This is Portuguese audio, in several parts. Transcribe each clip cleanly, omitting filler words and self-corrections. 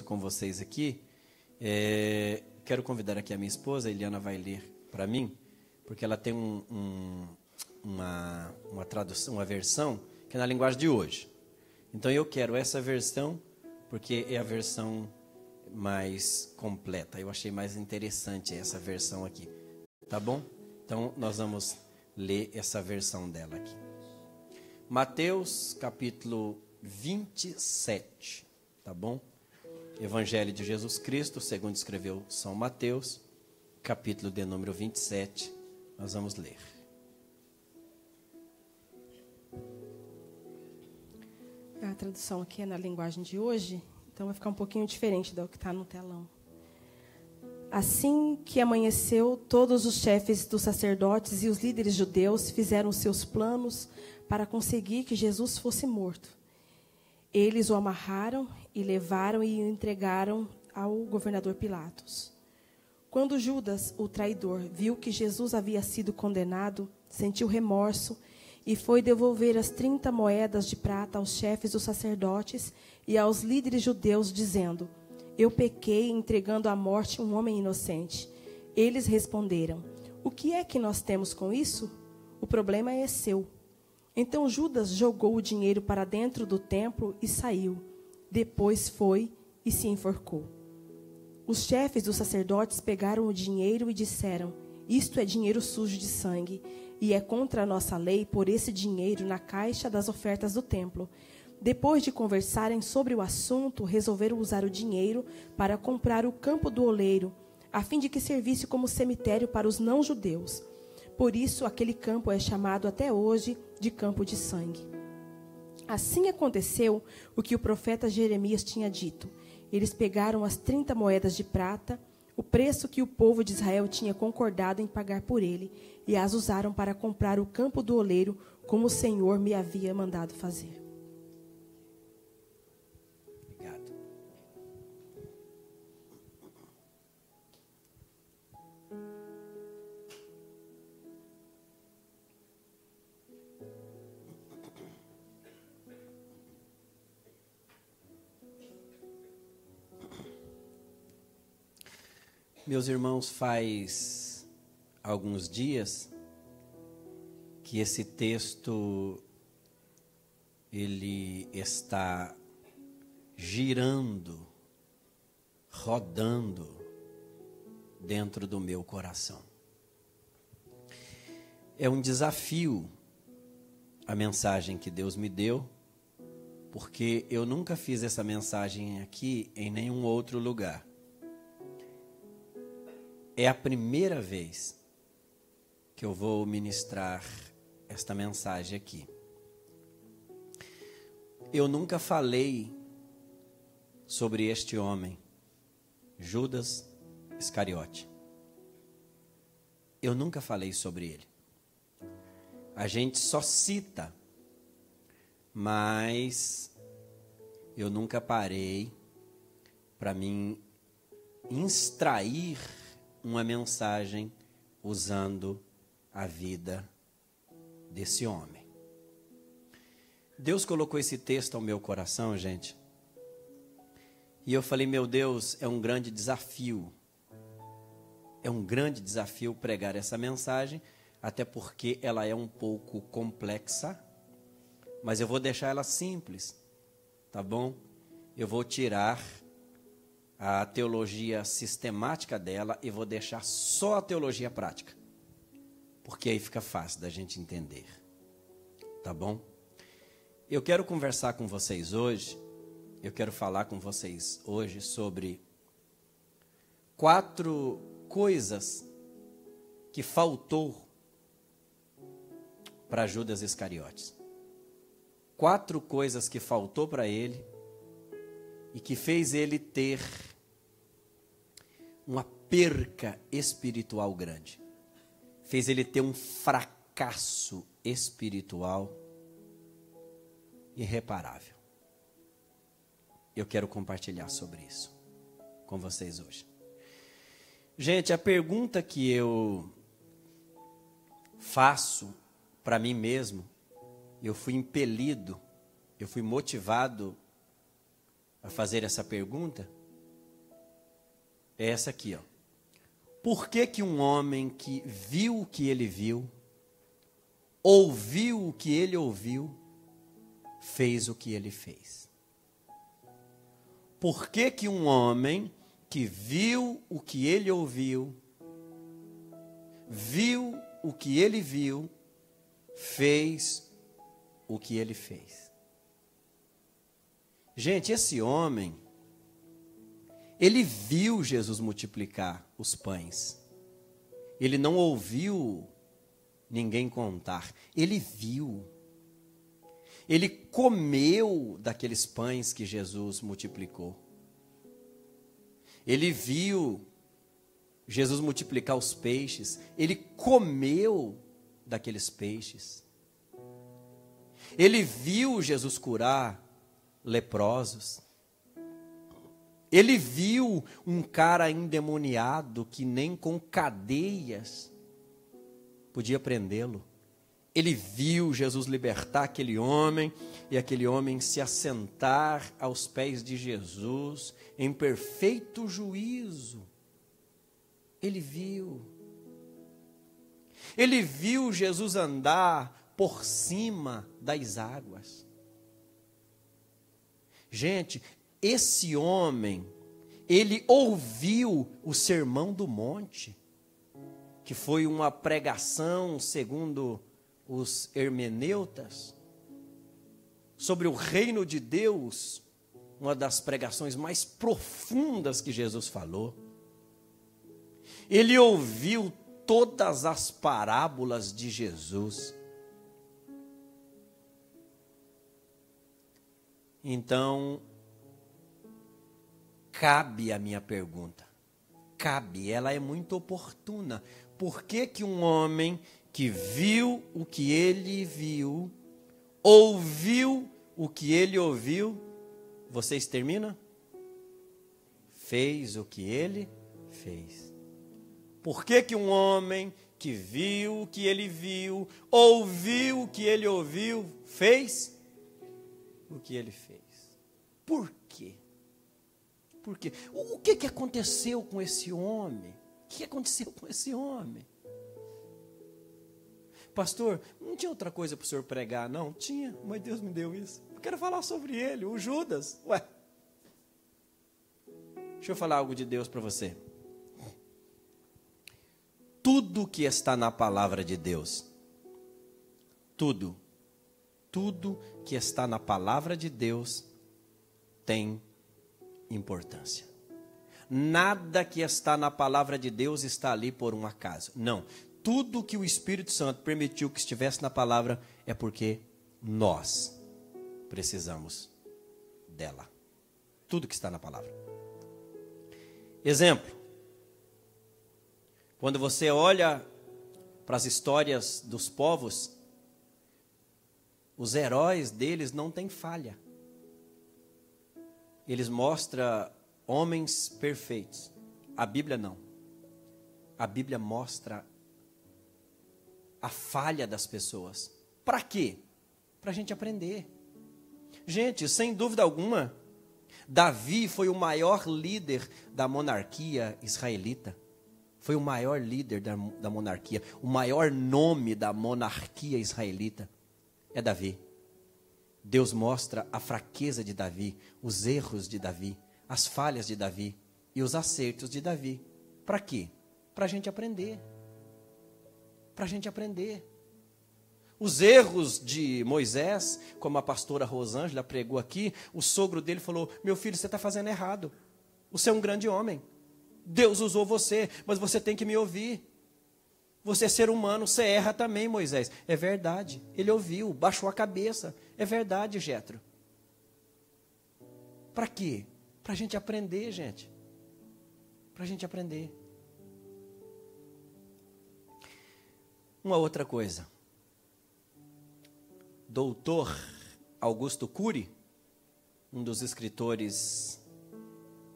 com vocês aqui. Quero convidar aqui a minha esposa, a Eliana vai ler para mim, porque ela tem uma tradução, uma versão que é na linguagem de hoje. Então eu quero essa versão, porque é a versão mais completa. Eu achei mais interessante essa versão aqui. Tá bom? Então nós vamos ler essa versão dela aqui. Mateus capítulo 27, tá bom? Evangelho de Jesus Cristo, segundo escreveu São Mateus, capítulo de número 27, nós vamos ler. A tradução aqui é na linguagem de hoje, então vai ficar um pouquinho diferente do que está no telão. Assim que amanheceu, todos os chefes dos sacerdotes e os líderes judeus fizeram seus planos para conseguir que Jesus fosse morto. Eles o amarraram e levaram e o entregaram ao governador Pilatos. Quando Judas, o traidor, viu que Jesus havia sido condenado, sentiu remorso e foi devolver as 30 moedas de prata aos chefes dos sacerdotes e aos líderes judeus, dizendo: eu pequei entregando à morte um homem inocente. Eles responderam: o que é que nós temos com isso? O problema é seu. Então Judas jogou o dinheiro para dentro do templo e saiu. Depois foi e se enforcou. Os chefes dos sacerdotes pegaram o dinheiro e disseram: isto é dinheiro sujo de sangue, e é contra a nossa lei pôr esse dinheiro na caixa das ofertas do templo. Depois de conversarem sobre o assunto, resolveram usar o dinheiro para comprar o campo do oleiro, a fim de que servisse como cemitério para os não-judeus. Por isso, aquele campo é chamado até hoje de campo de sangue. Assim aconteceu o que o profeta Jeremias tinha dito. Eles pegaram as 30 moedas de prata, o preço que o povo de Israel tinha concordado em pagar por ele, e as usaram para comprar o campo do oleiro, como o Senhor me havia mandado fazer. Obrigado. Meus irmãos, faz alguns dias que esse texto ele está girando, rodando dentro do meu coração. É um desafio a mensagem que Deus me deu, porque eu nunca fiz essa mensagem aqui em nenhum outro lugar. É a primeira vez que eu vou ministrar esta mensagem aqui. Eu nunca falei sobre este homem, Judas Iscariote. Eu nunca falei sobre ele. A gente só cita, mas eu nunca parei para mim extrair uma mensagem usando a vida desse homem. Deus colocou esse texto ao meu coração, gente. E eu falei, meu Deus, é um grande desafio. É um grande desafio pregar essa mensagem, até porque ela é um pouco complexa, mas eu vou deixar ela simples, tá bom? Eu vou tirar a teologia sistemática dela e vou deixar só a teologia prática, porque aí fica fácil da gente entender, tá bom? Eu quero conversar com vocês hoje, eu quero falar com vocês hoje sobre 4 coisas que faltou para Judas Iscariotes. 4 coisas que faltou para ele e que fez ele ter uma perca espiritual grande. Fez ele ter um fracasso espiritual irreparável. Eu quero compartilhar sobre isso com vocês hoje. Gente, a pergunta que eu faço para mim mesmo, eu fui impelido, eu fui motivado a fazer essa pergunta, é essa aqui, ó. Por que que um homem que viu o que ele viu, ouviu o que ele ouviu, fez o que ele fez? Por que que um homem que viu o que ele ouviu, viu o que ele viu, fez o que ele fez? Gente, esse homem, ele viu Jesus multiplicar os pães. Ele não ouviu ninguém contar. Ele viu. Ele comeu daqueles pães que Jesus multiplicou. Ele viu Jesus multiplicar os peixes. Ele comeu daqueles peixes. Ele viu Jesus curar leprosos. Ele viu um cara endemoniado que nem com cadeias podia prendê-lo. Ele viu Jesus libertar aquele homem e aquele homem se assentar aos pés de Jesus em perfeito juízo. Ele viu. Ele viu Jesus andar por cima das águas. Gente, esse homem, ele ouviu o Sermão do Monte, que foi uma pregação, segundo os hermeneutas, sobre o reino de Deus, uma das pregações mais profundas que Jesus falou. Ele ouviu todas as parábolas de Jesus. Então, cabe a minha pergunta. Cabe, ela é muito oportuna. Por que que um homem que viu o que ele viu, ouviu o que ele ouviu, vocês terminam? Fez o que ele fez. Por que que um homem que viu o que ele viu, ouviu o que ele ouviu, fez o que ele fez? Por quê? Por quê? O que que aconteceu com esse homem? O que aconteceu com esse homem? Pastor, não tinha outra coisa para o senhor pregar, não? Tinha, mas Deus me deu isso. Eu quero falar sobre ele, o Judas. Ué, deixa eu falar algo de Deus para você. Tudo que está na palavra de Deus, tudo que está na palavra de Deus tem importância. Nada que está na palavra de Deus está ali por um acaso. Não. Tudo que o Espírito Santo permitiu que estivesse na palavra é porque nós precisamos dela. Tudo que está na palavra. Exemplo. Quando você olha para as histórias dos povos, os heróis deles não têm falha. Eles mostram homens perfeitos. A Bíblia não. A Bíblia mostra a falha das pessoas. Para quê? Para a gente aprender. Gente, sem dúvida alguma, Davi foi o maior líder da monarquia israelita. Foi o maior líder da monarquia. O maior nome da monarquia israelita é Davi. Deus mostra a fraqueza de Davi, os erros de Davi, as falhas de Davi e os acertos de Davi. Para quê? Para a gente aprender. Para a gente aprender. Os erros de Moisés, como a pastora Rosângela pregou aqui, o sogro dele falou: meu filho, você está fazendo errado. Você é um grande homem. Deus usou você, mas você tem que me ouvir. Você é ser humano, você erra também, Moisés. É verdade. Ele ouviu, baixou a cabeça. É verdade, Jétro. Para quê? Para a gente aprender, gente. Para a gente aprender. Uma outra coisa. Doutor Augusto Cury, um dos escritores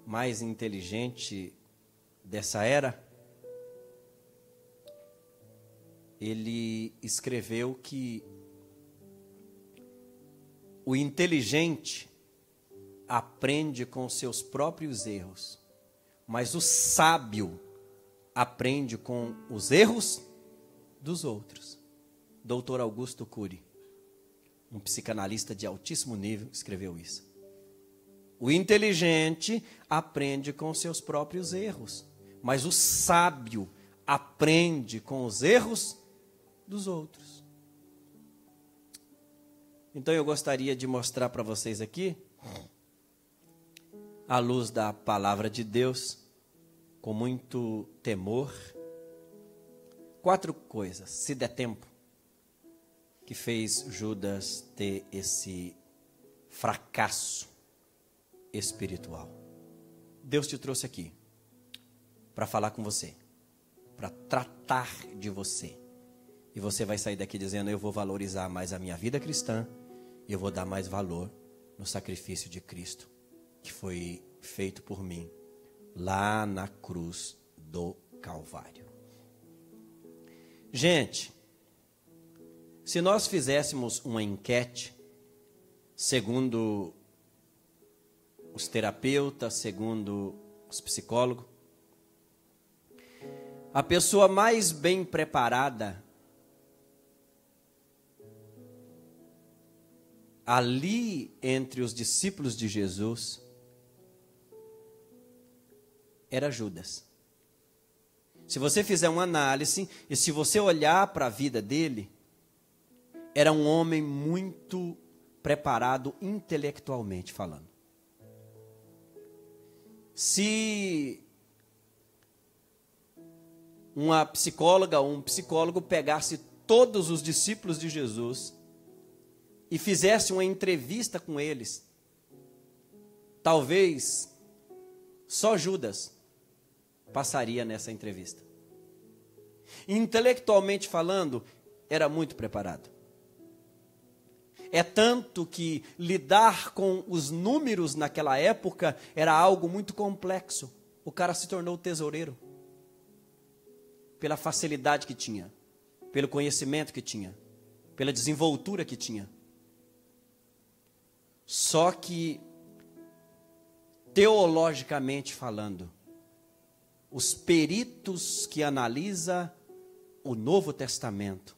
mais inteligentes dessa era, ele escreveu que o inteligente aprende com seus próprios erros, mas o sábio aprende com os erros dos outros. Dr. Augusto Cury, um psicanalista de altíssimo nível, escreveu isso. O inteligente aprende com seus próprios erros, mas o sábio aprende com os erros dos outros. Então eu gostaria de mostrar para vocês aqui, à luz da palavra de Deus, com muito temor, 4 coisas, se der tempo, que fez Judas ter esse fracasso espiritual. Deus te trouxe aqui para falar com você, para tratar de você. E você vai sair daqui dizendo: eu vou valorizar mais a minha vida cristã, e eu vou dar mais valor no sacrifício de Cristo, que foi feito por mim, lá na cruz do Calvário. Gente, se nós fizéssemos uma enquete, segundo os terapeutas, segundo os psicólogos, a pessoa mais bem preparada ali entre os discípulos de Jesus era Judas. Se você fizer uma análise e se você olhar para a vida dele, era um homem muito preparado intelectualmente falando. Se uma psicóloga ou um psicólogo pegasse todos os discípulos de Jesus e fizesse uma entrevista com eles, talvez só Judas passaria nessa entrevista. Intelectualmente falando, era muito preparado. É tanto que lidar com os números naquela época era algo muito complexo. O cara se tornou tesoureiro. Pela facilidade que tinha, pelo conhecimento que tinha, pela desenvoltura que tinha. Só que, teologicamente falando, os peritos que analisam o Novo Testamento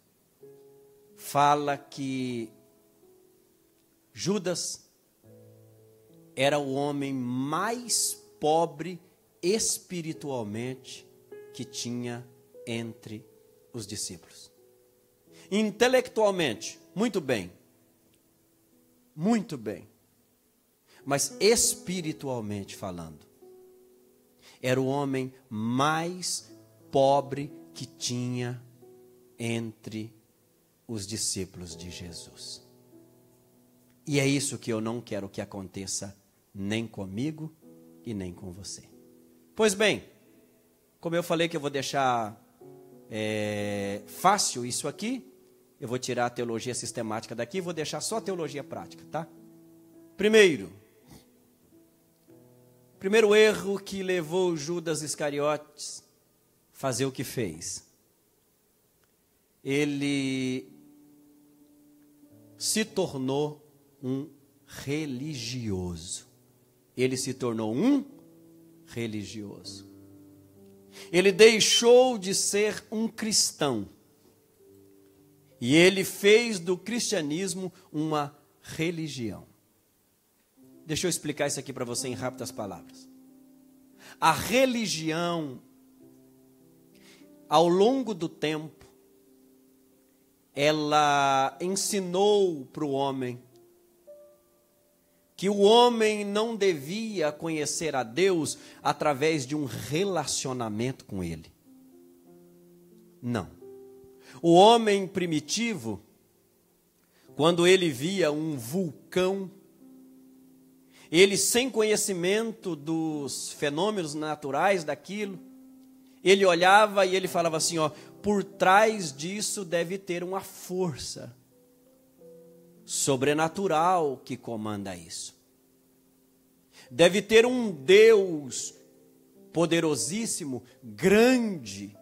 fala que Judas era o homem mais pobre espiritualmente que tinha entre os discípulos. Intelectualmente, muito bem, mas espiritualmente falando, era o homem mais pobre que tinha entre os discípulos de Jesus. E é isso que eu não quero que aconteça nem comigo e nem com você. Pois bem, como eu falei que eu vou deixar fácil isso aqui, eu vou tirar a teologia sistemática daqui e vou deixar só a teologia prática, tá? Primeiro erro que levou Judas Iscariotes a fazer o que fez. Ele se tornou um religioso. Ele se tornou um religioso. Ele deixou de ser um cristão. E ele fez do cristianismo uma religião. Deixa eu explicar isso aqui para você em rápidas palavras. A religião, ao longo do tempo, ela ensinou para o homem que o homem não devia conhecer a Deus através de um relacionamento com Ele. Não. O homem primitivo, quando ele via um vulcão, ele sem conhecimento dos fenômenos naturais daquilo, ele olhava e ele falava assim, ó, por trás disso deve ter uma força sobrenatural que comanda isso. Deve ter um Deus poderosíssimo, grande,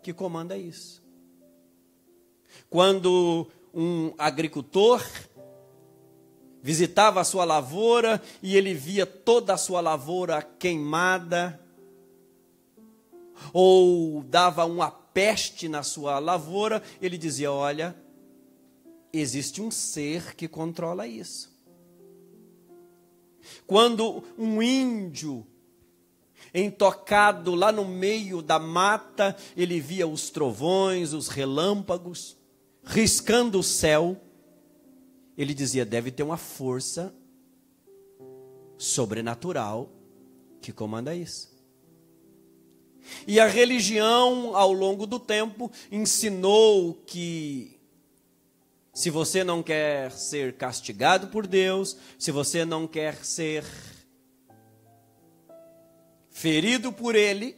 que comanda isso. Quando um agricultor visitava a sua lavoura e ele via toda a sua lavoura queimada, ou dava uma peste na sua lavoura, ele dizia: olha, existe um ser que controla isso. Quando um índio, intocado lá no meio da mata, ele via os trovões, os relâmpagos, riscando o céu, ele dizia: deve ter uma força sobrenatural que comanda isso. E a religião, ao longo do tempo, ensinou que se você não quer ser castigado por Deus, se você não quer ser ferido por Ele,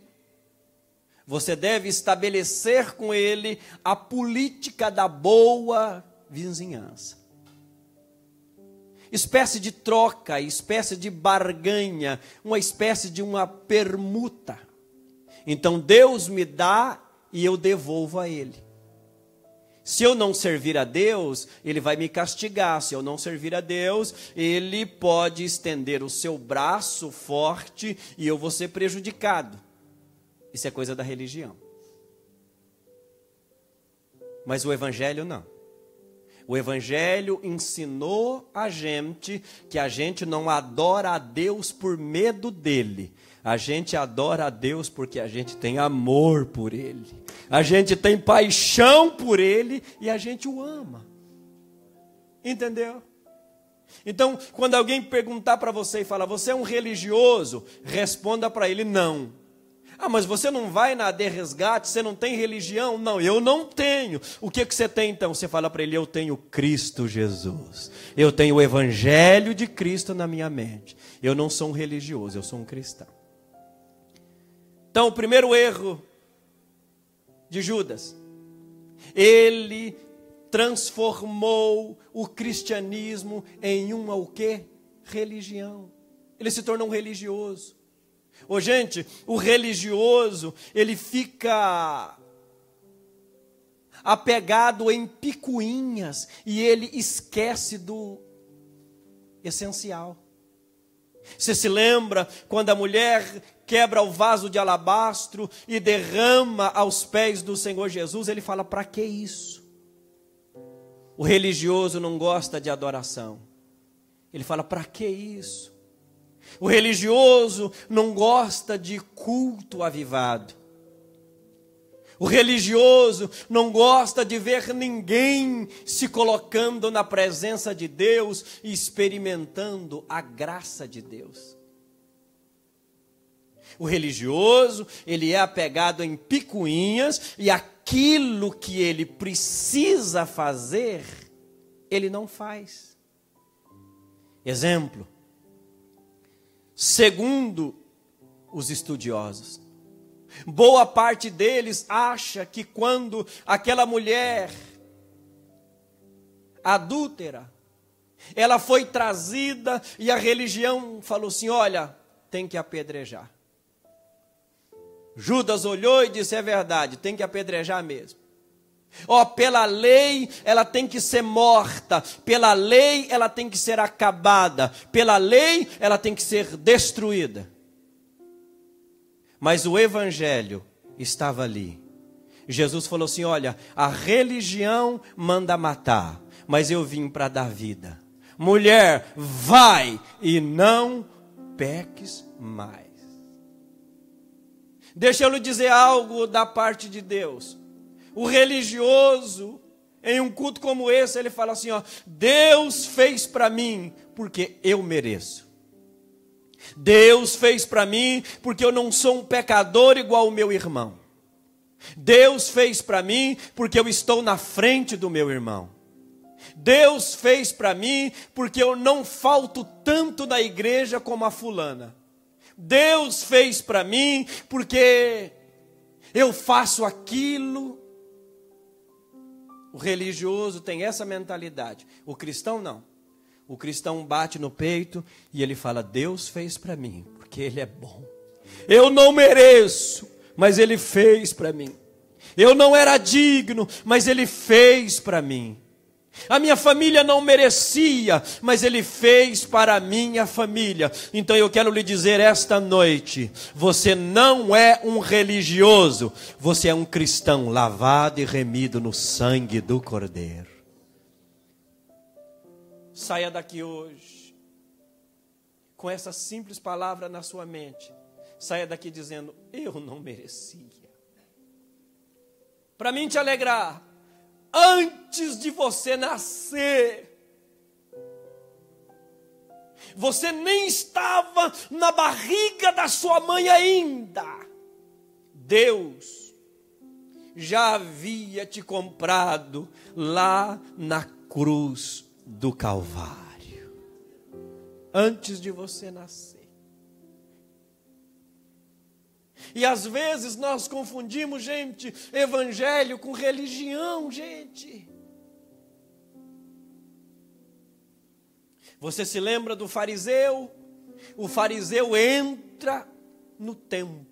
você deve estabelecer com Ele a política da boa vizinhança. Espécie de troca, espécie de barganha, uma espécie de uma permuta. Então Deus me dá e eu devolvo a Ele. Se eu não servir a Deus, Ele vai me castigar. Se eu não servir a Deus, Ele pode estender o seu braço forte e eu vou ser prejudicado. Isso é coisa da religião. Mas o Evangelho não. O Evangelho ensinou a gente que a gente não adora a Deus por medo dele. A gente adora a Deus porque a gente tem amor por Ele. A gente tem paixão por Ele e a gente o ama. Entendeu? Então, quando alguém perguntar para você e falar: você é um religioso? Responda para ele: não. Ah, mas você não vai na AD Resgate? Você não tem religião? Não, eu não tenho. O que você tem então? Você fala para ele: eu tenho Cristo Jesus. Eu tenho o Evangelho de Cristo na minha mente. Eu não sou um religioso, eu sou um cristão. Então, o primeiro erro de Judas, ele transformou o cristianismo em uma o quê? Religião. Ele se tornou um religioso. Ô, gente, o religioso, ele fica apegado em picuinhas e ele esquece do essencial. Você se lembra quando a mulher quebra o vaso de alabastro e derrama aos pés do Senhor Jesus? Ele fala: para que isso? O religioso não gosta de adoração. Ele fala: para que isso? O religioso não gosta de culto avivado. O religioso não gosta de ver ninguém se colocando na presença de Deus e experimentando a graça de Deus. O religioso, ele é apegado em picuinhas e aquilo que ele precisa fazer, ele não faz. Exemplo. Segundo os estudiosos, boa parte deles acha que quando aquela mulher adúltera, ela foi trazida e a religião falou assim: olha, tem que apedrejar. Judas olhou e disse: é verdade, tem que apedrejar mesmo. Ó, pela lei ela tem que ser morta, pela lei ela tem que ser acabada, pela lei ela tem que ser destruída. Mas o Evangelho estava ali. Jesus falou assim: olha, a religião manda matar, mas eu vim para dar vida. Mulher, vai e não peques mais. Deixa eu lhe dizer algo da parte de Deus. O religioso, em um culto como esse, ele fala assim: ó, Deus fez para mim porque eu mereço. Deus fez para mim porque eu não sou um pecador igual o meu irmão. Deus fez para mim porque eu estou na frente do meu irmão. Deus fez para mim porque eu não falto tanto na igreja como a fulana. Deus fez para mim porque eu faço aquilo. O religioso tem essa mentalidade. O cristão não. O cristão bate no peito e ele fala: Deus fez para mim porque Ele é bom. Eu não mereço, mas Ele fez para mim. Eu não era digno, mas Ele fez para mim. A minha família não merecia, mas Ele fez para a minha família. Então eu quero lhe dizer esta noite: você não é um religioso, você é um cristão lavado e remido no sangue do Cordeiro. Saia daqui hoje com essa simples palavra na sua mente. Saia daqui dizendo: eu não merecia. Para mim te alegrar, antes de você nascer, você nem estava na barriga da sua mãe ainda, Deus já havia te comprado lá na cruz do Calvário, antes de você nascer. E às vezes nós confundimos, gente, evangelho com religião, gente. Você se lembra do fariseu? O fariseu entra no templo.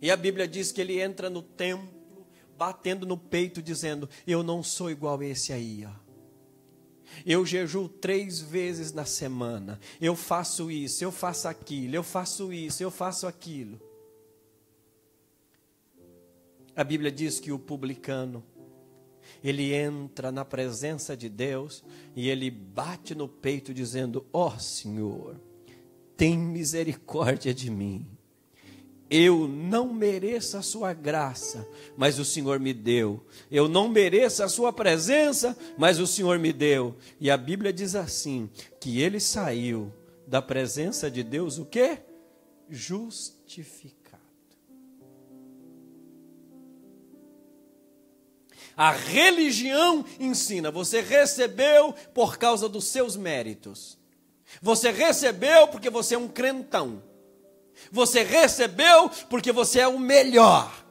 E a Bíblia diz que ele entra no templo, batendo no peito, dizendo: eu não sou igual a esse aí, ó. Eu jejuo 3 vezes na semana. Eu faço isso, eu faço aquilo, eu faço isso, eu faço aquilo. A Bíblia diz que o publicano, ele entra na presença de Deus e ele bate no peito dizendo: ó Senhor, tem misericórdia de mim. Eu não mereço a sua graça, mas o Senhor me deu. Eu não mereço a sua presença, mas o Senhor me deu. E a Bíblia diz assim, que ele saiu da presença de Deus, o quê? Justificado. A religião ensina: você recebeu por causa dos seus méritos. Você recebeu porque você é um crentão. Você recebeu porque você é o melhor.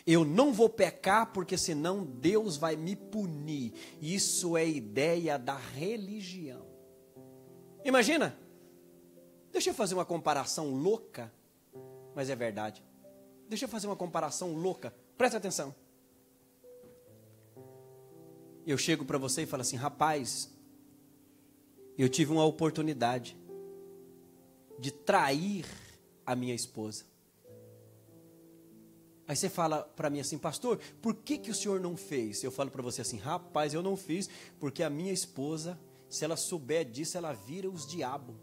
Eu não vou pecar porque senão Deus vai me punir. Isso é ideia da religião. Imagina, deixa eu fazer uma comparação louca, mas é verdade. Deixa eu fazer uma comparação louca, presta atenção. Eu chego para você e falo assim: rapaz, eu tive uma oportunidade de trair a minha esposa. Aí você fala para mim assim: pastor, por que o senhor não fez? Eu falo para você assim: rapaz, eu não fiz porque a minha esposa, se ela souber disso, ela vira os diabos.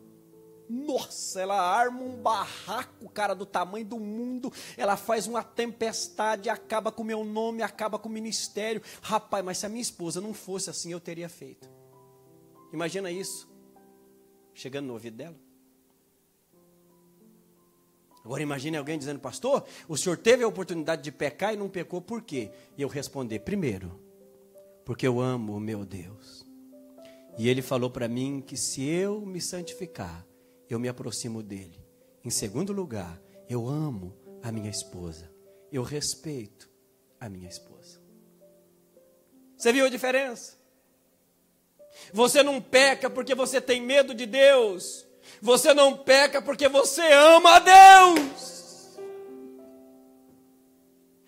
Nossa, ela arma um barraco, cara, do tamanho do mundo. Ela faz uma tempestade, acaba com o meu nome, acaba com o ministério. Rapaz, mas se a minha esposa não fosse assim, eu teria feito. Imagina isso, chegando no ouvido dela. Agora imagine alguém dizendo: pastor, o senhor teve a oportunidade de pecar e não pecou, por quê? E eu responder: primeiro, porque eu amo o meu Deus. E Ele falou para mim que se eu me santificar, eu me aproximo dEle. Em segundo lugar, eu amo a minha esposa. Eu respeito a minha esposa. Você viu a diferença? Você não peca porque você tem medo de Deus. Você não peca porque você ama a Deus.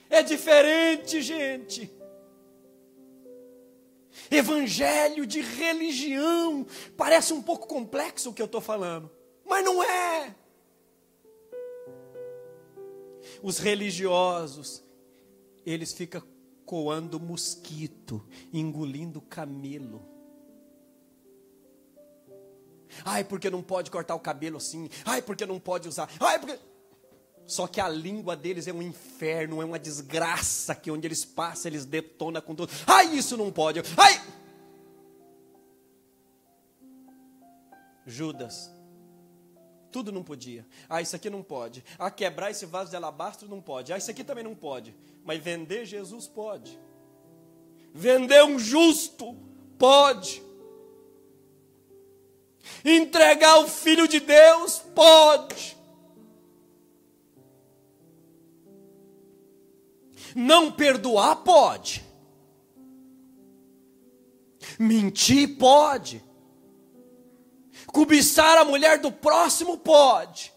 É diferente, gente. Evangelho de religião. Parece um pouco complexo o que eu estou falando, mas não é. Os religiosos, eles ficam coando mosquito, engolindo camelo. Ai, porque não pode cortar o cabelo assim. Ai, porque não pode usar. Ai, porque... Só que a língua deles é um inferno, é uma desgraça, que onde eles passam, eles detonam com tudo. Ai, isso não pode. Ai! Judas, tudo não podia. Ah, isso aqui não pode. Ah, quebrar esse vaso de alabastro não pode. Ah, isso aqui também não pode. Mas vender Jesus pode. Vender um justo pode. Entregar o Filho de Deus pode. Não perdoar pode. Mentir pode. Cobiçar a mulher do próximo pode.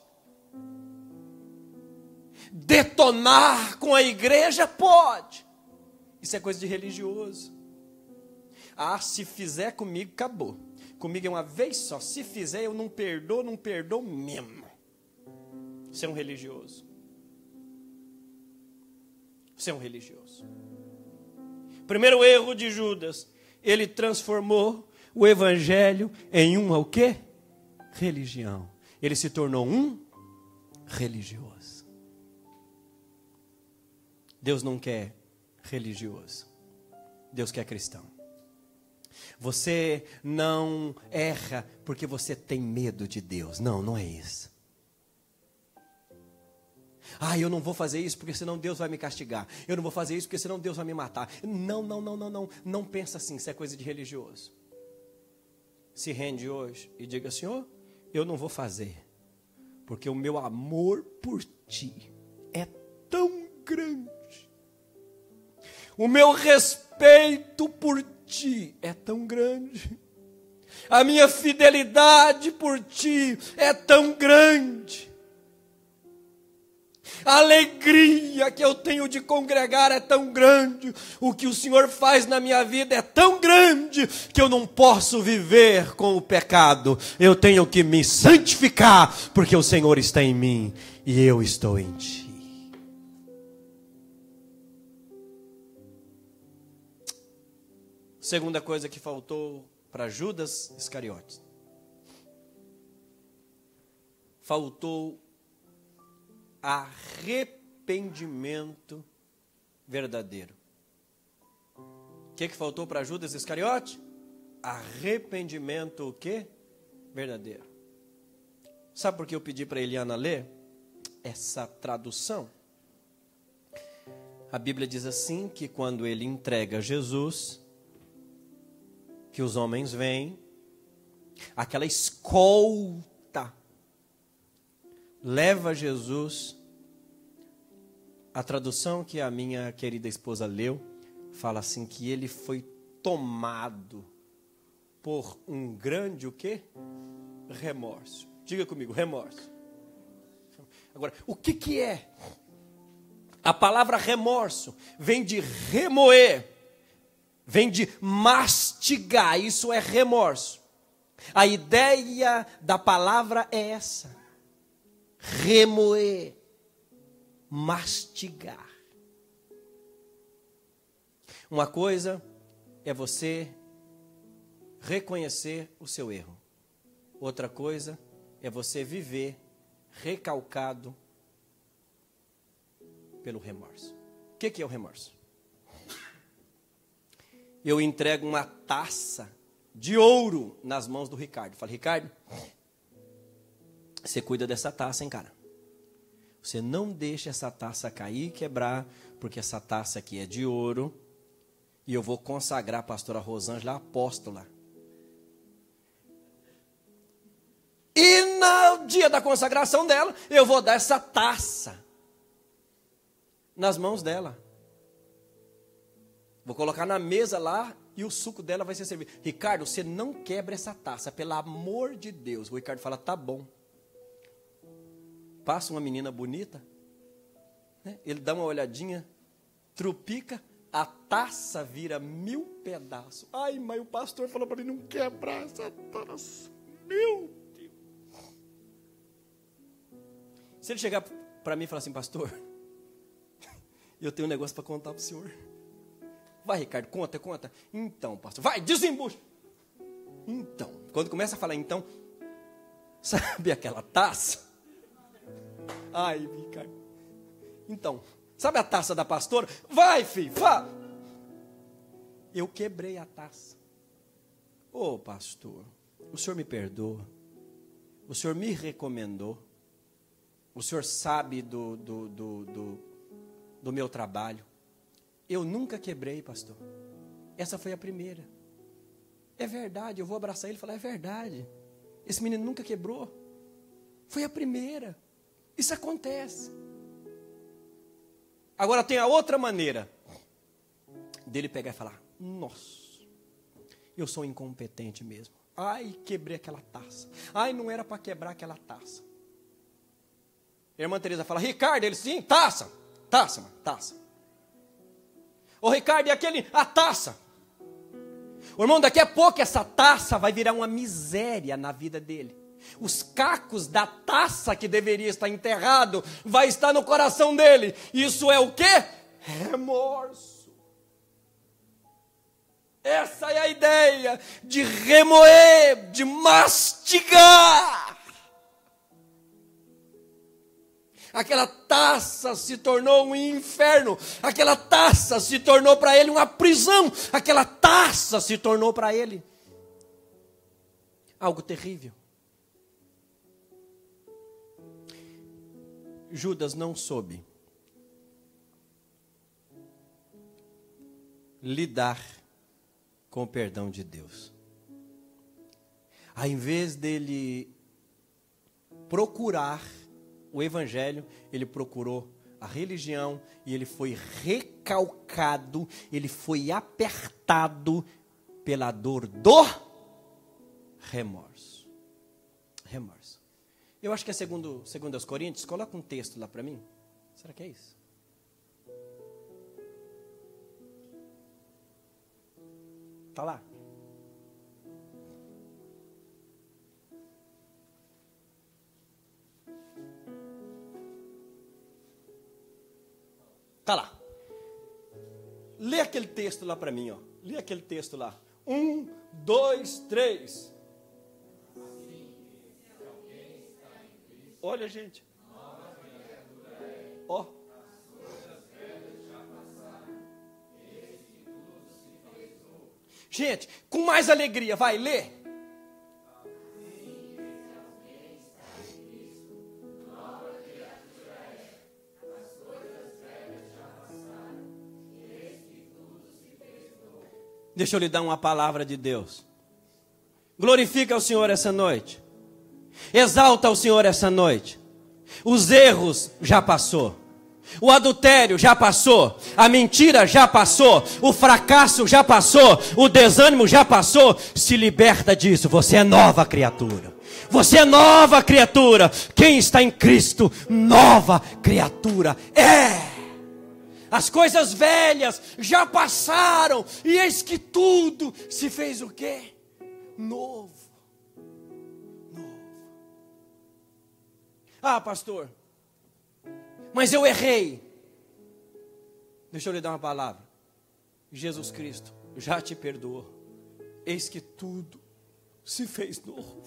detonar com a igreja? Pode. Isso é coisa de religioso. Ah, se fizer comigo, acabou. Comigo é uma vez só. Se fizer, eu não perdoo mesmo. Você é um religioso. Você é um religioso. Primeiro erro de Judas, ele transformou o evangelho em o quê? Religião. Ele se tornou um religioso. Deus não quer religioso. Deus quer cristão. Você não erra porque você tem medo de Deus. Não, não é isso. Ah, eu não vou fazer isso porque senão Deus vai me castigar. Eu não vou fazer isso porque senão Deus vai me matar. Não. Não pensa assim, isso é coisa de religioso. Se rende hoje e diga: Senhor, eu não vou fazer, porque o meu amor por Ti é tão grande. O meu respeito por Ti é tão grande. A minha fidelidade por Ti é tão grande. A alegria que eu tenho de congregar é tão grande. O que o Senhor faz na minha vida é tão grande que eu não posso viver com o pecado. Eu tenho que me santificar, porque o Senhor está em mim e eu estou em Ti. Segunda coisa que faltou para Judas Iscariotes. Faltou arrependimento verdadeiro. O que faltou para Judas Iscariote? Arrependimento o quê? Verdadeiro. Sabe por que eu pedi para Eliana ler essa tradução? A Bíblia diz assim, que quando ele entrega Jesus, que os homens vêm, aquela escolta leva Jesus. A tradução que a minha querida esposa leu, fala assim, que ele foi tomado por um grande o quê? Remorso. Diga comigo, remorso. Agora, o que é? A palavra remorso vem de remoer, vem de mastigar, isso é remorso. A ideia da palavra é essa: remoer, mastigar. Uma coisa é você reconhecer o seu erro. Outra coisa é você viver recalcado pelo remorso. O que é o remorso? Eu entrego uma taça de ouro nas mãos do Ricardo. Falei: Ricardo, você cuida dessa taça, hein, cara? Você não deixa essa taça cair e quebrar, porque essa taça aqui é de ouro e eu vou consagrar a pastora Rosângela apóstola. E no dia da consagração dela, eu vou dar essa taça nas mãos dela. Vou colocar na mesa lá e o suco dela vai ser servido. Ricardo, você não quebra essa taça, pelo amor de Deus. O Ricardo fala: tá bom. Passa uma menina bonita, né? Ele dá uma olhadinha, trupica, a taça vira 1000 pedaços. Ai, mas o pastor falou para mim não quebrar essa taça. Meu Deus. Se ele chegar para mim e falar assim: pastor, eu tenho um negócio para contar para o senhor. Vai, Ricardo, conta. Então, pastor, vai, desembucha. Então, quando começa a falar então, sabe aquela taça? Ai, Ricardo. Então, sabe a taça da pastora? Vai, filho, vá. Eu quebrei a taça. Ô, pastor, o senhor me perdoa. O senhor me recomendou. O senhor sabe do meu trabalho. Eu nunca quebrei, pastor. Essa foi a primeira. É verdade, eu vou abraçar ele e falar: é verdade. Esse menino nunca quebrou. Foi a primeira. Isso acontece. Agora tem a outra maneira dele pegar e falar: nossa, eu sou incompetente mesmo. Ai, quebrei aquela taça. Ai, não era para quebrar aquela taça. A irmã Teresa fala, Ricardo, ele sim, taça, mano, taça. Ô Ricardo, e aquele, a taça. Ô irmão, daqui a pouco essa taça vai virar uma miséria na vida dele. Os cacos da taça que deveria estar enterrado, vai estar no coração dele. Isso é o quê? Remorso. Essa é a ideia de remoer, de mastigar. Aquela taça se tornou um inferno. Aquela taça se tornou para ele uma prisão. Aquela taça se tornou para ele algo terrível. Judas não soube lidar com o perdão de Deus. Ao invés dele procurar o evangelho, ele procurou a religião e ele foi recalcado, ele foi apertado pela dor do remorso. Remorso. Eu acho que é segundo aos Coríntios. Coloca um texto lá para mim. Será que é isso? Está lá. Está lá. Lê aquele texto lá para mim, ó. Lê aquele texto lá. 1, 2, 3. Olha, gente. Ó. Gente, com mais alegria, vai, lê. Deixa eu lhe dar uma palavra de Deus. Glorifica o Senhor essa noite. Exalta o Senhor essa noite. Os erros já passou. O adultério já passou. A mentira já passou. O fracasso já passou. O desânimo já passou. Se liberta disso. Você é nova criatura. Você é nova criatura. Quem está em Cristo, nova criatura é. As coisas velhas já passaram. E eis que tudo se fez o quê? Novo. Ah, pastor, mas eu errei. Deixa eu lhe dar uma palavra. Jesus Cristo já te perdoou. Eis que tudo se fez novo.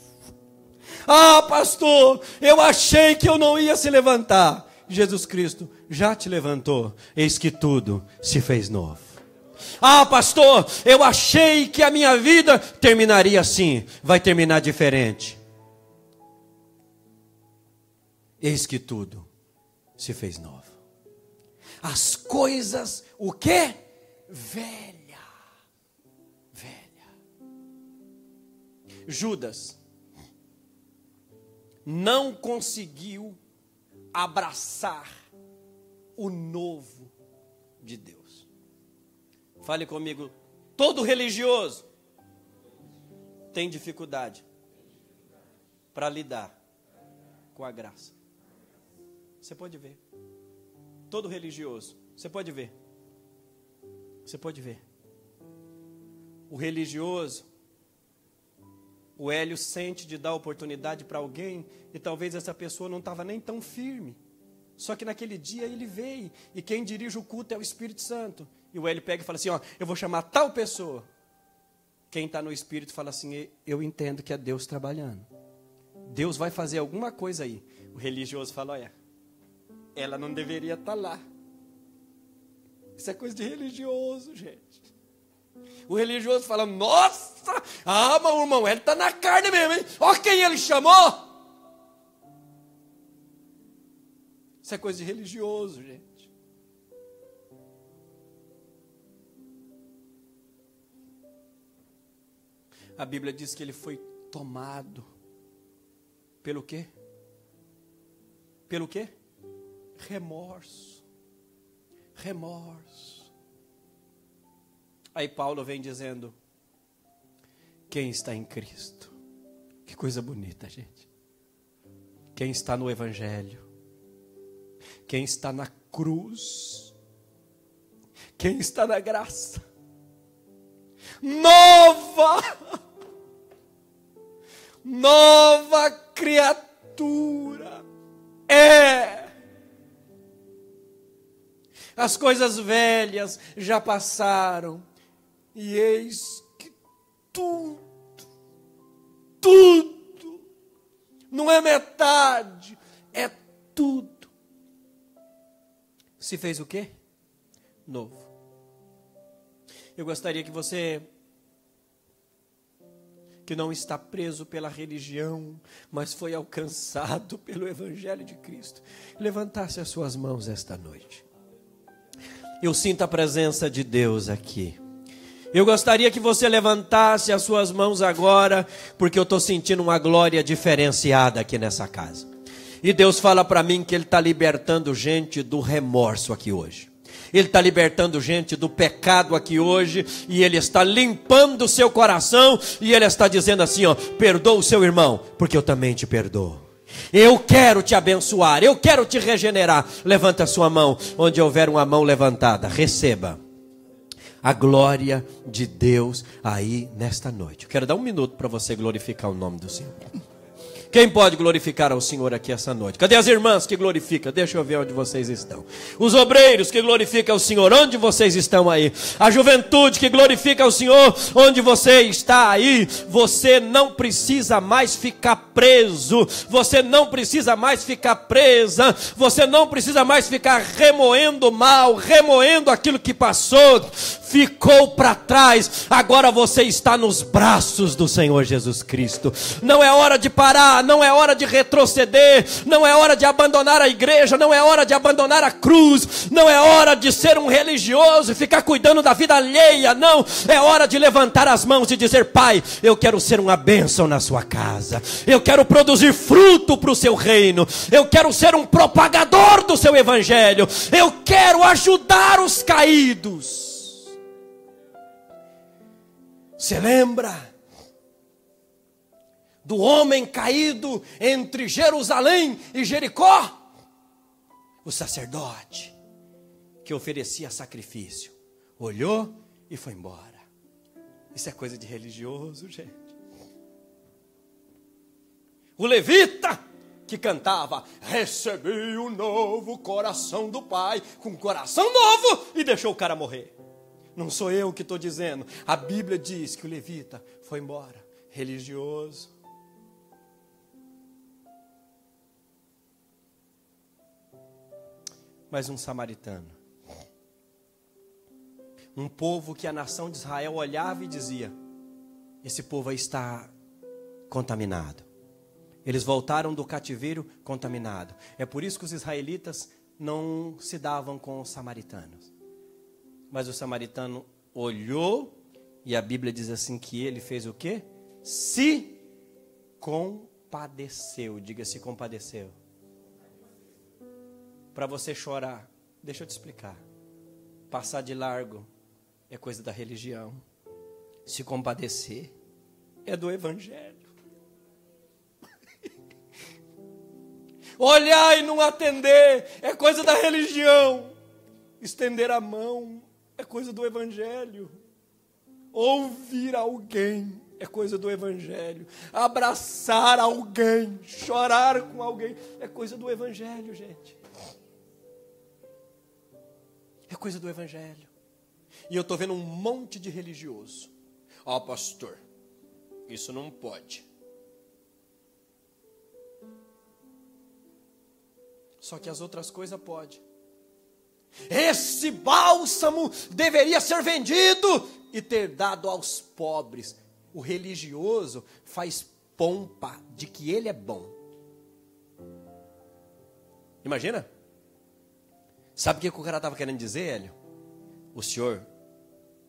Ah, pastor, eu achei que eu não ia se levantar. Jesus Cristo já te levantou. Eis que tudo se fez novo. Ah, pastor, eu achei que a minha vida terminaria assim. Vai terminar diferente. Eis que tudo se fez novo. As coisas, o quê? Velha. Judas não conseguiu abraçar o novo de Deus. Fale comigo. Todo religioso tem dificuldade para lidar com a graça. Você pode ver. Todo religioso. Você pode ver. Você pode ver. O religioso, o Hélio sente de dar oportunidade para alguém e talvez essa pessoa não estava nem tão firme. Só que naquele dia ele veio e quem dirige o culto é o Espírito Santo. E o Hélio pega e fala assim, ó, eu vou chamar tal pessoa. Quem está no Espírito fala assim, eu entendo que é Deus trabalhando. Deus vai fazer alguma coisa aí. O religioso fala, olha, ela não deveria estar lá. Isso é coisa de religioso, gente. O religioso fala, nossa, meu irmão, ele está na carne mesmo, hein? Olha quem ele chamou. Isso é coisa de religioso, gente. A Bíblia diz que ele foi tomado pelo quê? Pelo quê? Remorso. Aí Paulo vem dizendo, quem está em Cristo? Que coisa bonita, gente. Quem está no Evangelho, quem está na cruz, quem está na graça, nova criatura é. As coisas velhas já passaram, e eis que tudo, não é metade, é tudo. Se fez o quê? Novo. Eu gostaria que você, que não está preso pela religião, mas foi alcançado pelo Evangelho de Cristo, levantasse as suas mãos esta noite. Eu sinto a presença de Deus aqui. Eu gostaria que você levantasse as suas mãos agora, porque eu estou sentindo uma glória diferenciada aqui nessa casa. E Deus fala para mim que Ele está libertando gente do remorso aqui hoje. Ele está libertando gente do pecado aqui hoje, e Ele está limpando o seu coração, e Ele está dizendo assim, ó, perdoa o seu irmão, porque eu também te perdoo. Eu quero te abençoar, eu quero te regenerar. Levanta a sua mão, onde houver uma mão levantada, receba a glória de Deus aí nesta noite. Eu quero dar um minuto para você glorificar o nome do Senhor. Quem pode glorificar ao Senhor aqui essa noite? Cadê as irmãs que glorificam? Deixa eu ver onde vocês estão. Os obreiros que glorificam ao Senhor, onde vocês estão aí? A juventude que glorifica ao Senhor, onde você está aí? Você não precisa mais ficar preso, você não precisa mais ficar presa, você não precisa mais ficar remoendo o mal, remoendo aquilo que passou, ficou para trás. Agora você está nos braços do Senhor Jesus Cristo. Não é hora de parar, não é hora de retroceder, não é hora de abandonar a igreja, não é hora de abandonar a cruz, não é hora de ser um religioso e ficar cuidando da vida alheia, não, é hora de levantar as mãos e dizer, Pai, eu quero ser uma bênção na sua casa, eu quero produzir fruto para o seu reino, eu quero ser um propagador do seu evangelho, eu quero ajudar os caídos. Você lembra do homem caído entre Jerusalém e Jericó? O sacerdote que oferecia sacrifício olhou e foi embora. Isso é coisa de religioso, gente. O levita que cantava, recebi o novo coração do Pai, com um coração novo, e deixou o cara morrer. Não sou eu que estou dizendo, a Bíblia diz que o levita foi embora, religioso. Mas um samaritano, um povo que a nação de Israel olhava e dizia, esse povo aí está contaminado. Eles voltaram do cativeiro contaminado. É por isso que os israelitas não se davam com os samaritanos. Mas o samaritano olhou, e a Bíblia diz assim que ele fez o quê? Se compadeceu. Diga, se compadeceu. Para você chorar, deixa eu te explicar. Passar de largo é coisa da religião. Se compadecer é do evangelho. Olhar e não atender é coisa da religião. Estender a mão é coisa do evangelho. Ouvir alguém é coisa do evangelho. Abraçar alguém, chorar com alguém é coisa do evangelho, gente. É coisa do evangelho. E eu estou vendo um monte de religioso. Ó, pastor, isso não pode. Só que as outras coisas pode. Esse bálsamo deveria ser vendido e ter dado aos pobres. O religioso faz pompa de que ele é bom. Imagina? Sabe o que o cara estava querendo dizer, Hélio? O senhor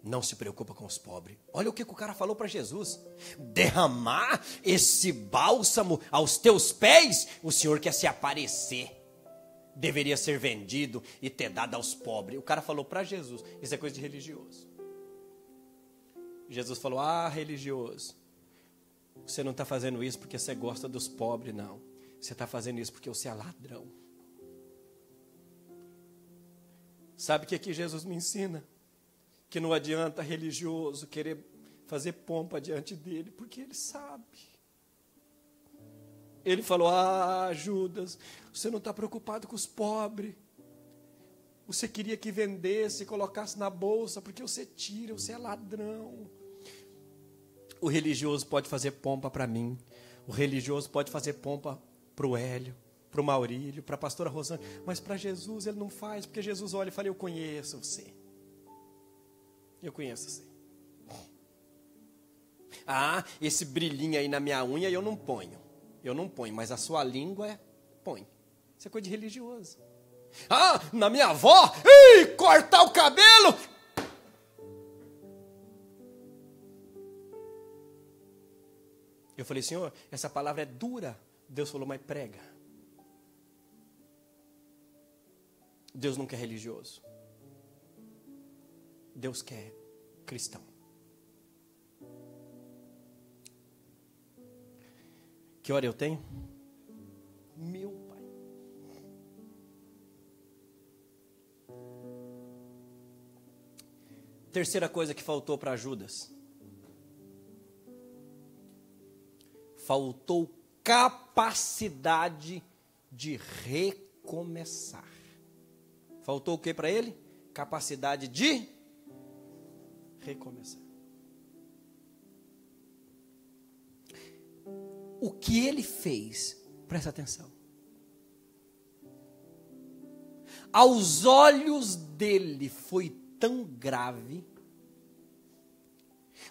não se preocupa com os pobres. Olha o que o cara falou para Jesus. Derramar esse bálsamo aos teus pés, o senhor quer se aparecer. Deveria ser vendido e ter dado aos pobres. O cara falou para Jesus. Isso é coisa de religioso. Jesus falou, religioso, você não está fazendo isso porque você gosta dos pobres, não. Você está fazendo isso porque você é ladrão. Sabe o que aqui Jesus me ensina? Que não adianta religioso querer fazer pompa diante dele, porque ele sabe. Ele falou: Judas, você não está preocupado com os pobres. Você queria que vendesse, colocasse na bolsa, porque você tira, você é ladrão. O religioso pode fazer pompa para mim. O religioso pode fazer pompa para o Hélio, para o Maurílio, para a pastora Rosane. Mas para Jesus ele não faz, porque Jesus olha e fala: eu conheço você. Eu conheço você. Esse brilhinho aí na minha unha eu não ponho. Eu não ponho, mas a sua língua põe. Isso é coisa de religioso. Na minha avó, cortar o cabelo. Eu falei: Senhor, essa palavra é dura. Deus falou: mas prega. Deus não quer religioso. Deus quer cristão. Que hora eu tenho? Meu Pai. Terceira coisa que faltou para Judas. Faltou capacidade de recomeçar. Faltou o que para ele? Capacidade de recomeçar. O que ele fez, presta atenção. Aos olhos dele foi tão grave.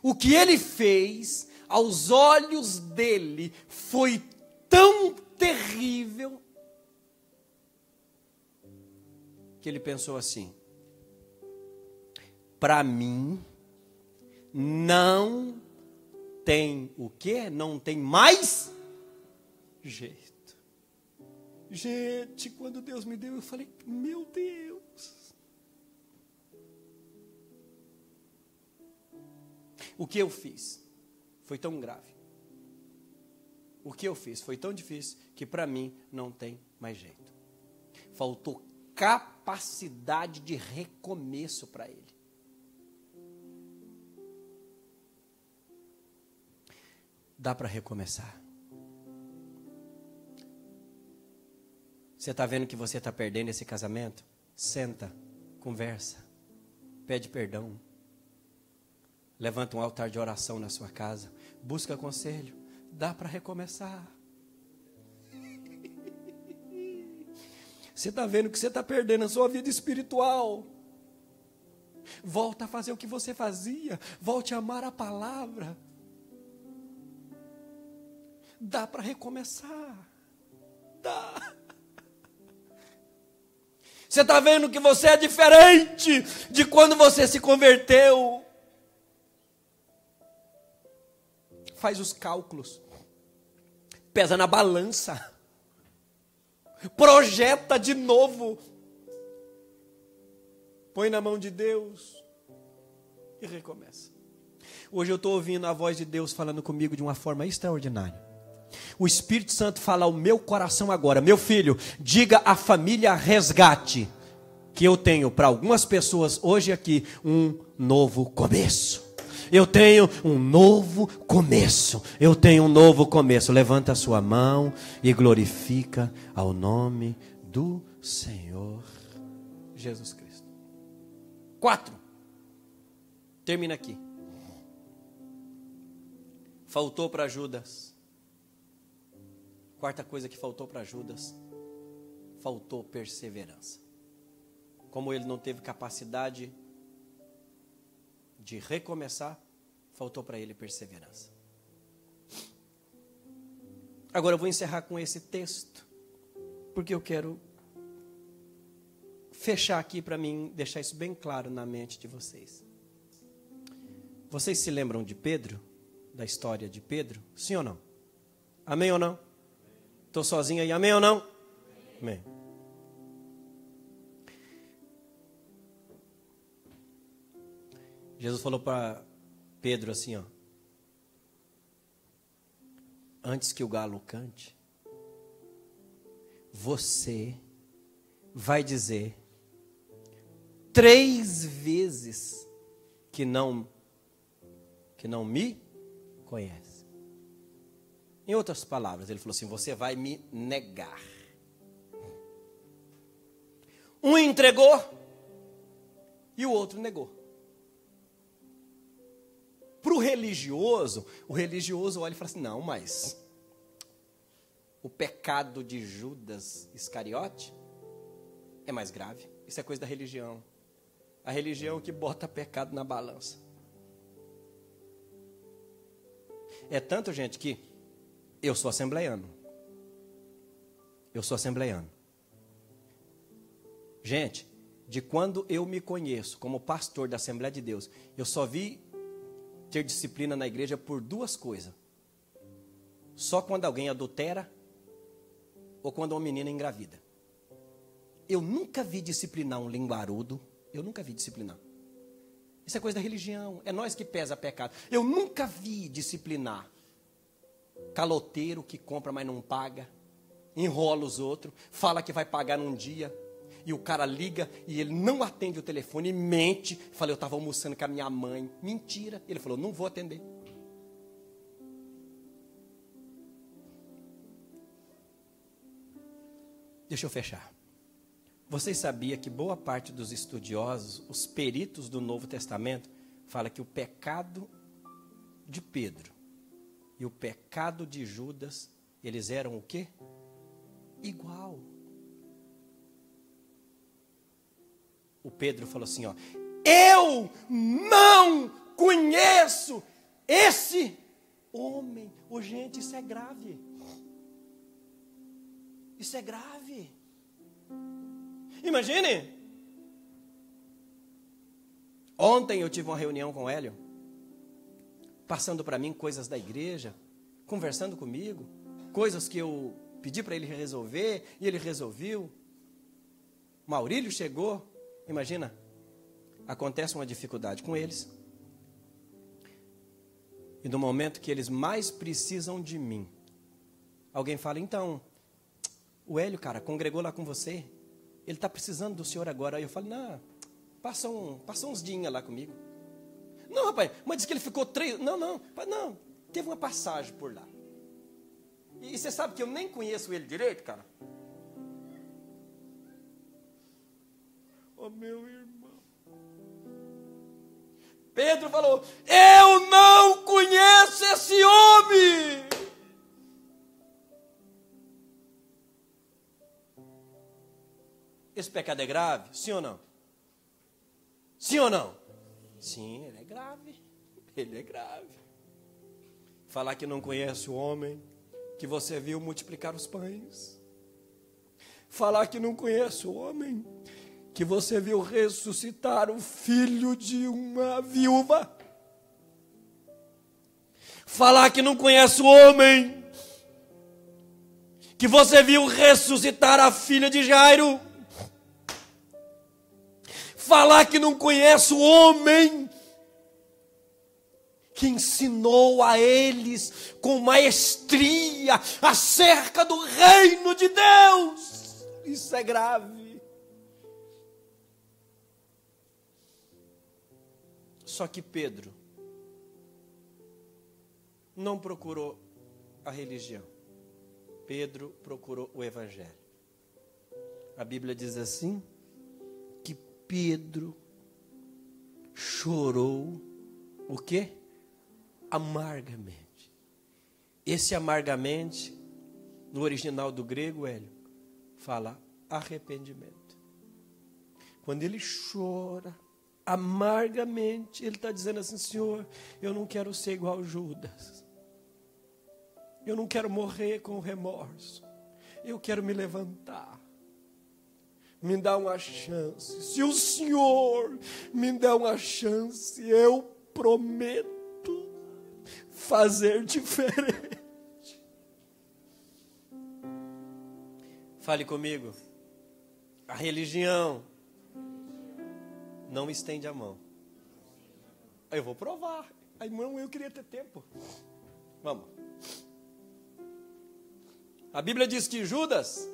O que ele fez, aos olhos dele, foi tão terrível, que ele pensou assim: para mim, não tem o quê? Não tem mais jeito. Gente, quando Deus me deu, eu falei: meu Deus. O que eu fiz foi tão grave. O que eu fiz foi tão difícil que para mim não tem mais jeito. Faltou capacidade de recomeço para ele. Dá para recomeçar. Você está vendo que você está perdendo esse casamento? Senta, conversa, pede perdão. Levanta um altar de oração na sua casa. Busca conselho. Dá para recomeçar. Você está vendo que você está perdendo a sua vida espiritual. Volta a fazer o que você fazia. Volte a amar a palavra. Dá para recomeçar. Dá. Você está vendo que você é diferente de quando você se converteu. Faz os cálculos. Pesa na balança. Projeta de novo. Põe na mão de Deus. E recomeça. Hoje eu estou ouvindo a voz de Deus falando comigo de uma forma extraordinária. O Espírito Santo fala ao meu coração agora: meu filho, diga à família Resgate que eu tenho para algumas pessoas hoje aqui um novo começo. Eu tenho um novo começo. Eu tenho um novo começo. Levanta a sua mão e glorifica ao nome do Senhor Jesus Cristo. 4. Termina aqui. Faltou para Judas. Quarta coisa que faltou para Judas, faltou perseverança. Como ele não teve capacidade de recomeçar, faltou para ele perseverança. Agora eu vou encerrar com esse texto, porque eu quero fechar aqui para mim, deixar isso bem claro na mente de vocês. Vocês se lembram de Pedro? Da história de Pedro? Sim ou não? Amém ou não? Estou sozinho aí, amém ou não? Amém. Jesus falou para Pedro assim, ó: antes que o galo cante, você vai dizer 3 vezes que não me conhece. Em outras palavras, ele falou assim: você vai me negar. Um entregou e o outro negou. Para o religioso olha e fala assim: não, mas o pecado de Judas Iscariote é mais grave. Isso é coisa da religião. A religião que bota pecado na balança. É tanto, gente, que eu sou assembleiano. Gente, de quando eu me conheço como pastor da Assembleia de Deus, eu só vi ter disciplina na igreja por 2 coisas. Só quando alguém adultera ou quando uma menina engravida. Eu nunca vi disciplinar um linguarudo. Eu nunca vi disciplinar. Isso é coisa da religião. É nós que pesa pecado. Eu nunca vi disciplinar caloteiro que compra, mas não paga. Enrola os outros. Fala que vai pagar num dia. E o cara liga e ele não atende o telefone e mente. Fala: eu estava almoçando com a minha mãe. Mentira. Ele falou: não vou atender. Deixa eu fechar. Vocês sabiam que boa parte dos estudiosos, os peritos do Novo Testamento, fala que o pecado de Pedro e o pecado de Judas, eles eram o quê? Igual. O Pedro falou assim, ó: eu não conheço esse homem. Ô, gente, isso é grave. Isso é grave. Imagine. Ontem eu tive uma reunião com o Hélio, passando para mim coisas da igreja, conversando comigo, coisas que eu pedi para ele resolver, e ele resolveu. Maurílio chegou. Imagina, acontece uma dificuldade com eles, e no momento que eles mais precisam de mim, alguém fala: então, o Hélio, cara, congregou lá com você, ele está precisando do senhor agora. Aí eu falo: não, passa uns dias lá comigo. Não, rapaz, mas diz que ele ficou 3... Não, teve uma passagem por lá. E você sabe que eu nem conheço ele direito, cara? Oh, meu irmão. Pedro falou: eu não conheço esse homem. Esse pecado é grave? Sim ou não? Sim ou não? Sim, ele é grave. Ele é grave. Falar que não conhece o homem que você viu multiplicar os pães. Falar que não conhece o homem que você viu ressuscitar o filho de uma viúva. Falar que não conhece o homem que você viu ressuscitar a filha de Jairo. Falar que não conhece o homem que ensinou a eles com maestria acerca do reino de Deus. Isso é grave. Só que Pedro não procurou a religião. Pedro procurou o evangelho. A Bíblia diz assim, que Pedro chorou o quê? Amargamente. Esse amargamente, no original do grego, Hélio, fala arrependimento. Quando ele chora amargamente, ele está dizendo assim: Senhor, eu não quero ser igual Judas. Eu não quero morrer com remorso. Eu quero me levantar. Me dá uma chance. Se o Senhor me der uma chance, eu prometo fazer diferente. Fale comigo. A religião não estende a mão. Eu vou provar. Ai, irmão, eu queria ter tempo. Vamos. A Bíblia diz que Judas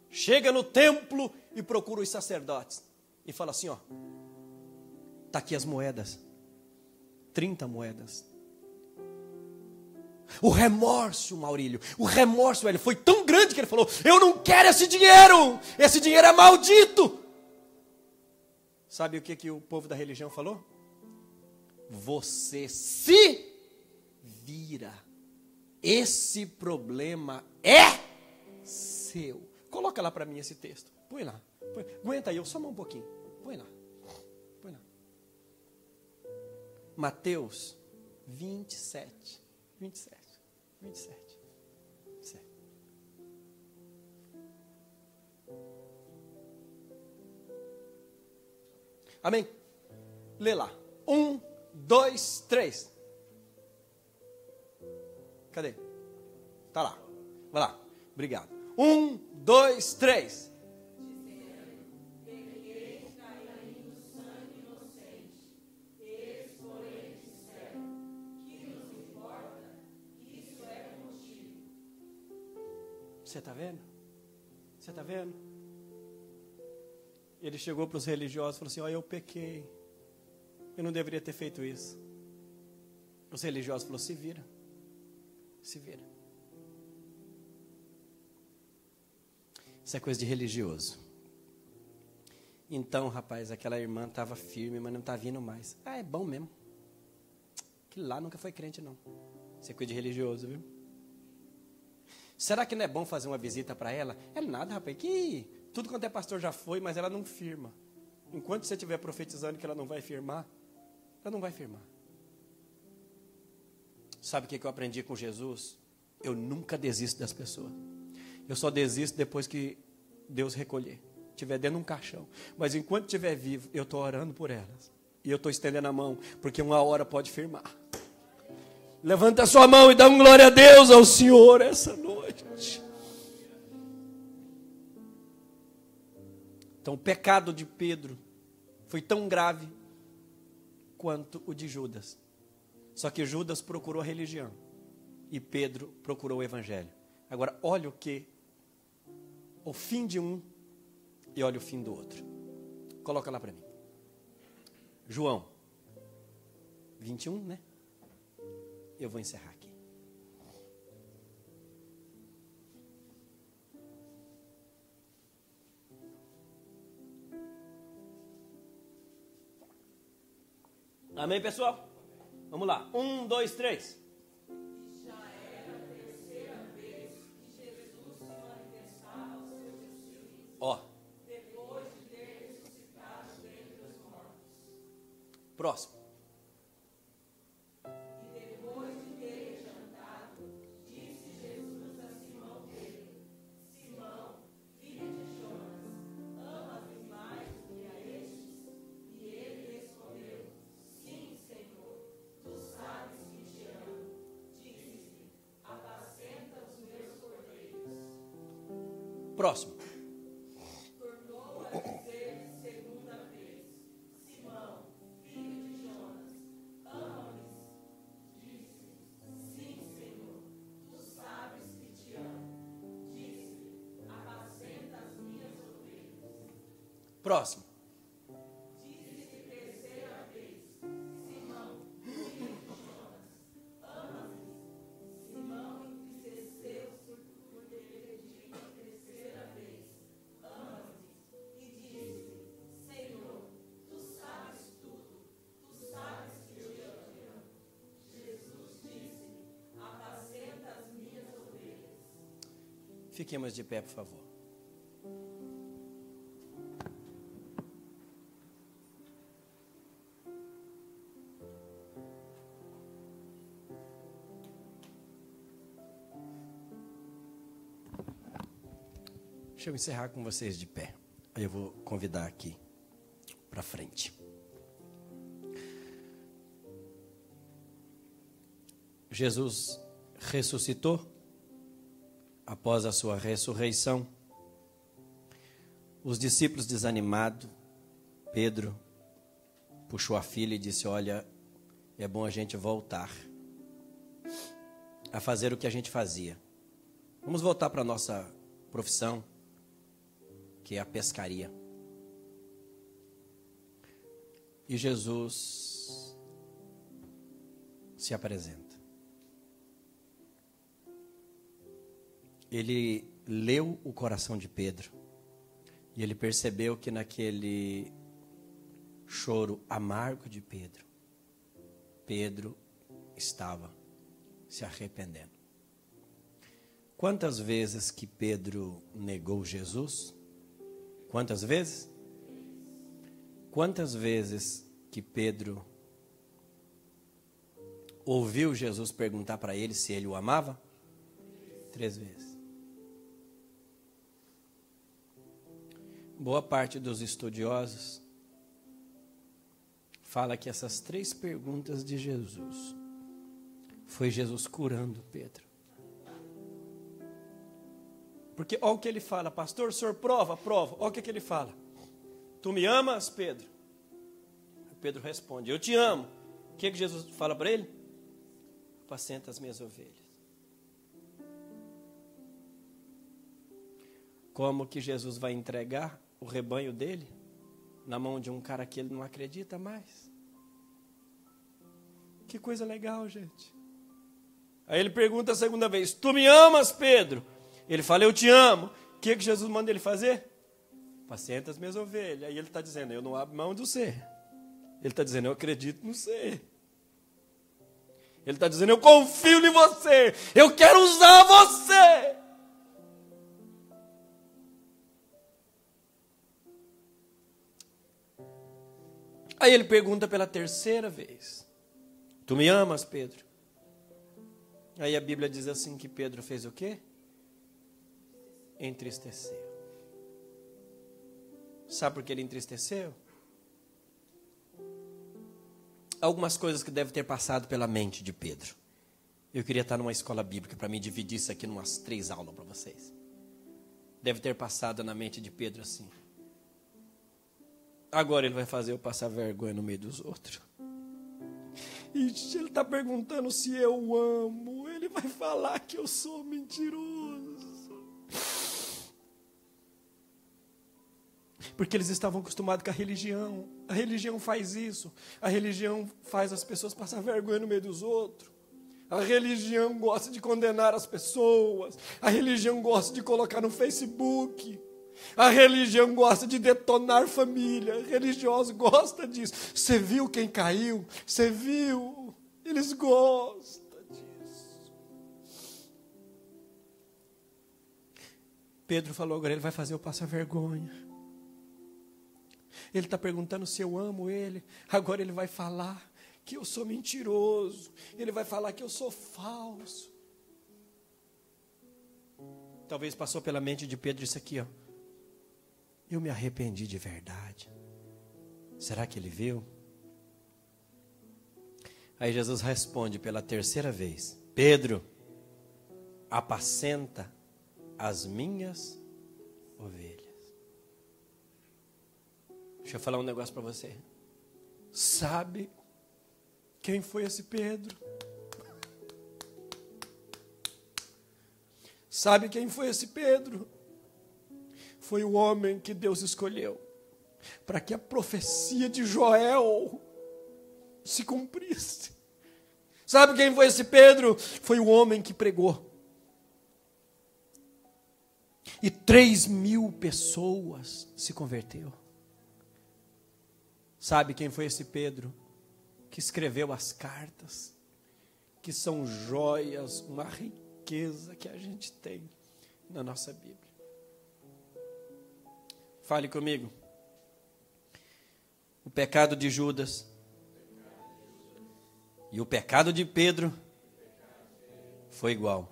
chega no templo e procura os sacerdotes. e fala assim, ó. Tá aqui as moedas. 30 moedas. O remorso, Maurílio, o remorso, ele foi tão grande que ele falou, eu não quero esse dinheiro é maldito. Sabe o que o povo da religião falou? Você se vira. Esse problema é seu. Coloca lá para mim esse texto. Põe lá. Aguenta aí, eu só um pouquinho. Põe lá. Mateus 27. Amém? Lê lá. 1, 2, 3. Cadê? Tá lá. Vai lá. Obrigado. 1, 2, 3. Você está vendo? Você está vendo? Ele chegou para os religiosos e falou assim, ó, eu pequei. Eu não deveria ter feito isso. Os religiosos falaram, se vira. Se vira. Isso é coisa de religioso. Então, rapaz, aquela irmã estava firme, mas não está vindo mais. Ah, é bom mesmo. Aquilo lá nunca foi crente, não. Isso é coisa de religioso, viu? Será que não é bom fazer uma visita para ela? É nada, rapaz, que tudo quanto é pastor já foi, mas ela não firma. Enquanto você estiver profetizando que ela não vai firmar, ela não vai firmar. Sabe o que eu aprendi com Jesus? Eu nunca desisto das pessoas. Eu só desisto depois que Deus recolher. Estiver dentro de um caixão. Mas enquanto estiver vivo, eu estou orando por elas. E eu estou estendendo a mão, porque uma hora pode firmar. Levanta a sua mão e dá glória a Deus ao Senhor essa noite. Então o pecado de Pedro foi tão grave quanto o de Judas. Só que Judas procurou a religião e Pedro procurou o evangelho. Agora olha o fim de um e olha o fim do outro. Coloca lá para mim. João 21, né? Eu vou encerrar aqui. Amém, pessoal? Vamos lá. 1, 2, 3. Já era a terceira vez que Jesus se manifestava aos seus discípulos. Ó. Depois de ter ressuscitado dentre os mortos. Próximo. Próximo. Tornou a dizer segunda vez: Simão, filho de Jonas, ama-me? Disse: Sim, Senhor, tu sabes que te amo. Disse: apacenta as minhas ovelhas. Próximo. Disse terceira vez: Simão, filho de Jonas, ama-me? Simão entristeceu porque ele disse a terceira vez: ama-me? E disse: Senhor, tu sabes tudo, tu sabes que eu te amo. Jesus disse: apacenta as minhas ovelhas. Fiquemos de pé, por favor. Deixa eu encerrar com vocês de pé. Aí eu vou convidar aqui para frente. Jesus ressuscitou. Após a sua ressurreição, os discípulos desanimados, Pedro puxou a filha e disse: olha, é bom a gente voltar a fazer o que a gente fazia. Vamos voltar para a nossa profissão, que é a pescaria. E Jesus se apresenta. Ele leu o coração de Pedro. E ele percebeu que naquele choro amargo de Pedro, Pedro estava se arrependendo. Quantas vezes que Pedro negou Jesus? Quantas vezes? Quantas vezes que Pedro ouviu Jesus perguntar para ele se ele o amava? 3 vezes. Boa parte dos estudiosos fala que essas 3 perguntas de Jesus foi Jesus curando Pedro. Porque olha o que ele fala, pastor, o senhor prova. Olha o que ele fala. Tu me amas, Pedro? Pedro responde, eu te amo. O que Jesus fala para ele? Apacenta as minhas ovelhas. Como que Jesus vai entregar o rebanho dele na mão de um cara que ele não acredita mais? Que coisa legal, gente. Aí ele pergunta a segunda vez, tu me amas, Pedro? Ele fala, eu te amo. O que Jesus manda ele fazer? Apacenta as minhas ovelhas. Aí ele está dizendo, eu não abro mão do você. Ele está dizendo, eu acredito no você. Ele está dizendo, eu confio em você. Eu quero usar você. Aí ele pergunta pela 3ª vez, tu me amas, Pedro? Aí a Bíblia diz assim que Pedro fez o quê? Entristeceu. Sabe por que ele entristeceu? Algumas coisas que devem ter passado pela mente de Pedro. Eu queria estar numa escola bíblica para me dividir isso aqui em umas 3 aulas para vocês. Deve ter passado na mente de Pedro assim. Agora ele vai fazer eu passar vergonha no meio dos outros. E ele está perguntando se eu amo. Ele vai falar que eu sou mentiroso. Porque eles estavam acostumados com a religião. A religião faz isso. A religião faz as pessoas passar vergonha no meio dos outros. A religião gosta de condenar as pessoas. A religião gosta de colocar no Facebook. A religião gosta de detonar família. Religiosos gostam disso. Você viu quem caiu? Você viu? Eles gostam disso. Pedro falou, agora ele vai fazer eu passar vergonha. Ele está perguntando se eu amo ele. Agora ele vai falar que eu sou mentiroso. Ele vai falar que eu sou falso. Talvez passou pela mente de Pedro isso aqui, ó. Eu me arrependi de verdade. Será que ele viu? Aí Jesus responde pela 3ª vez. Pedro, apacenta as minhas ovelhas. Deixa eu falar um negócio para você. Sabe quem foi esse Pedro? Sabe quem foi esse Pedro? Foi o homem que Deus escolheu para que a profecia de Joel se cumprisse. Sabe quem foi esse Pedro? Foi o homem que pregou. E 3.000 pessoas se converteu. Sabe quem foi esse Pedro? Que escreveu as cartas, que são joias, uma riqueza que a gente tem na nossa Bíblia. Fale comigo. O pecado de Judas e o pecado de Pedro foi igual.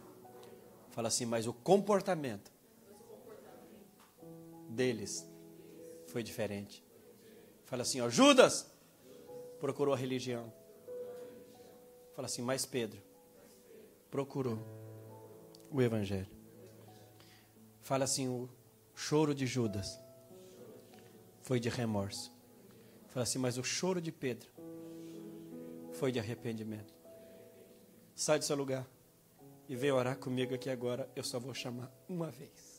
Fala assim, mas o comportamento deles foi diferente. Fala assim, ó, Judas procurou a religião. Fala assim, mas Pedro procurou o evangelho. Fala assim, o choro de Judas foi de remorso. Fala assim, mas o choro de Pedro foi de arrependimento. Sai do seu lugar e vem orar comigo aqui agora. Eu só vou chamar uma vez.